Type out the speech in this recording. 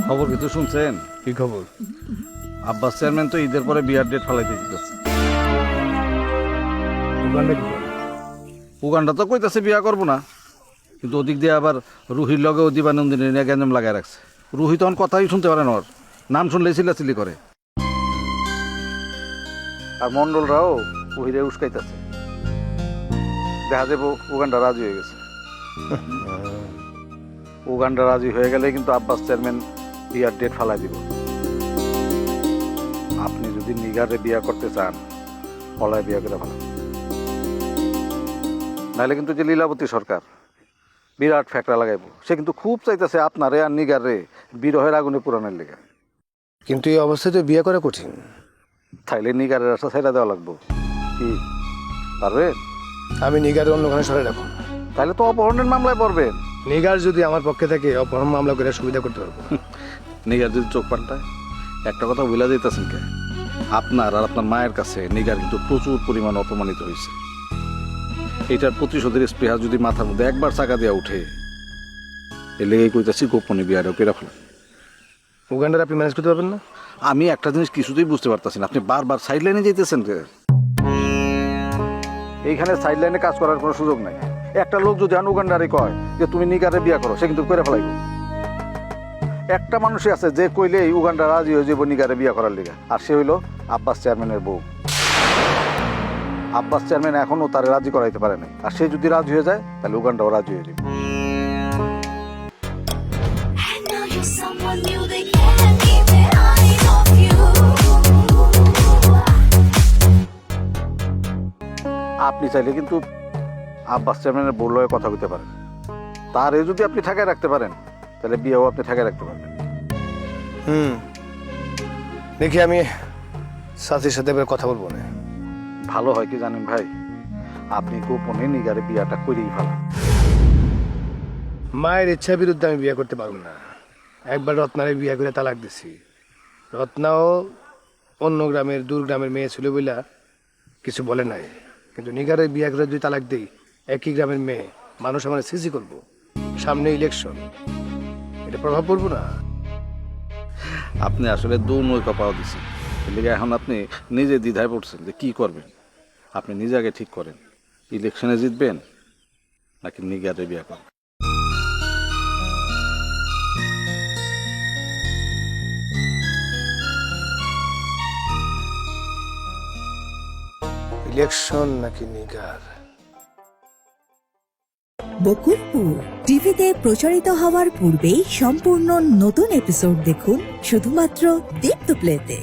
খবর কিছু শুনছেন? কি খবর? আব্বাস চেয়ারম্যান তো ঈদের পরে বিয়ার ডেট ফালাইতে দিতেছে। উগান্ডা কি? উগান্ডা তো কইতাছে বিয়া করবো না, কিন্তু ওদিক দিয়ে আবার রুহির লগে দিবানন্দিনী নিয়ে গ্যাঞ্জাম লাগাই রাখছে। রুহি তখন কথাই শুনতে পারে না, ওর নাম শুনলেই চিল্লাচিল্লি করে। আর মন্ডলরাও রুহিরে উস্কাইতেছে। দেখা যাবো উগান্ডা রাজি হয়ে গেছে। উগান্ডা রাজি হয়ে গেলে কিন্তু আব্বাস চেয়ারম্যান বিয়ার ডেট ফালাই দিব। আপনি যদি নিগারে বিয়া করতে চান, পলায় বিয়া করে ভালো। নাহলে কিন্তু যে লীলাবতী সরকার বিরাট ফ্যাকড়া লাগাইব। সে কিন্তু খুব চাইতেছে আপনারে আর নিগারে বিরহের আগুনে পুরানোর লেগে। কিন্তু এই অবস্থায় তো বিয়ে করা কঠিন। তাইলে নিগারের রাস্তা ছেড়ে দেওয়া লাগবো। কি পারবে? আমি নিগার অন্যখানে সরে রাখুন। তাহলে তো অপহরণের মামলায় পড়বেন। নিগার যদি আমার পক্ষে থাকে অপহরণ মামলা করে সুবিধা করতে পারবো। নিগার যদি চোখ পাল্টায়, একটা কথা ভুলে যেতেছেন কে? আপনার আর আপনার মায়ের কাছে নিগার কিন্তু প্রচুর পরিমাণ অপমানিত হয়েছে। এটার প্রতিশোধের স্পৃহা যদি মাথার মধ্যে একবার চাকা দেওয়া উঠে, এ লেগেই কইতাছি গোপনে বিয়ারও কেরা ফেলা। উগান্ডার আপনি ম্যানেজ করতে পারবেন না? আমি একটা জিনিস কিছুতেই বুঝতে পারতাছি না, আপনি বারবার সাইড লাইনে যেতেছেন কে? এইখানে সাইড লাইনে কাজ করার কোনো সুযোগ নাই। একটা লোক যদি উগান্ডারে কয় যে তুমি নিগারে বিয়া করো, সে কিন্তু করে ফেলাইব। একটা মানুষই আছে যে কইলে উগান্ডা রাজি হয়ে যাবো নিগারে বিয়া করার লিগা, আর সে হইল আব্বাস চেয়ারম্যানের বউ। আব্বাস চেয়ারম্যান এখনো তারে রাজি করাইতে পারে নাই, আর সে যদি রাজি হয়ে যায় তাহলে উগান্ডাও রাজি হয়ে যাবে। আপনি চাইলে কিন্তু আব্বাস চেয়ারম্যানের বউর লয়ে কথা বলতে পারেন। তারে যদি আপনি ঠেকায় রাখতে পারেন, তাহলে বিয়েও আপনি ঠেকায় রাখতে পারবেন। দেখি আমি সাথীর সাথে এবার কথা বলবো না। ভালো হয় কি জানেন ভাই, আপনি গোপনে নিগারে বিয়াটা করেই ফেলান। মায়ের ইচ্ছার বিরুদ্ধে আমি বিয়ে করতে পারবো না। একবার রত্নারে বিয়ে করে তালাক দিছি। রত্নাও অন্য গ্রামের দূর গ্রামের মেয়ে ছিল বইলা কিছু বলে নাই, কিন্তু নিগারের বিয়ে করে যদি তালাক দিই, একই গ্রামের মেয়ে, মানুষ আমার সিসি করবো। সামনে ইলেকশন, এটা প্রভাব পড়বো না? আপনি আসলে দু নৌকা পাওয়া দিচ্ছেন, এদিকে এখন আপনি নিজে দ্বিধায় পড়ছেন যে কি করবেন। আপনি নিজে আগে ঠিক করেন, ইলেকশনে জিতবেন নাকি নিগারে বিয়া করবেন। ইলেকশন নাকি নিগার? বকুলপুর টিভিতে প্রচারিত হওয়ার পূর্বেই সম্পূর্ণ নতুন এপিসোড দেখুন শুধুমাত্র দীপ্ত প্লেতে।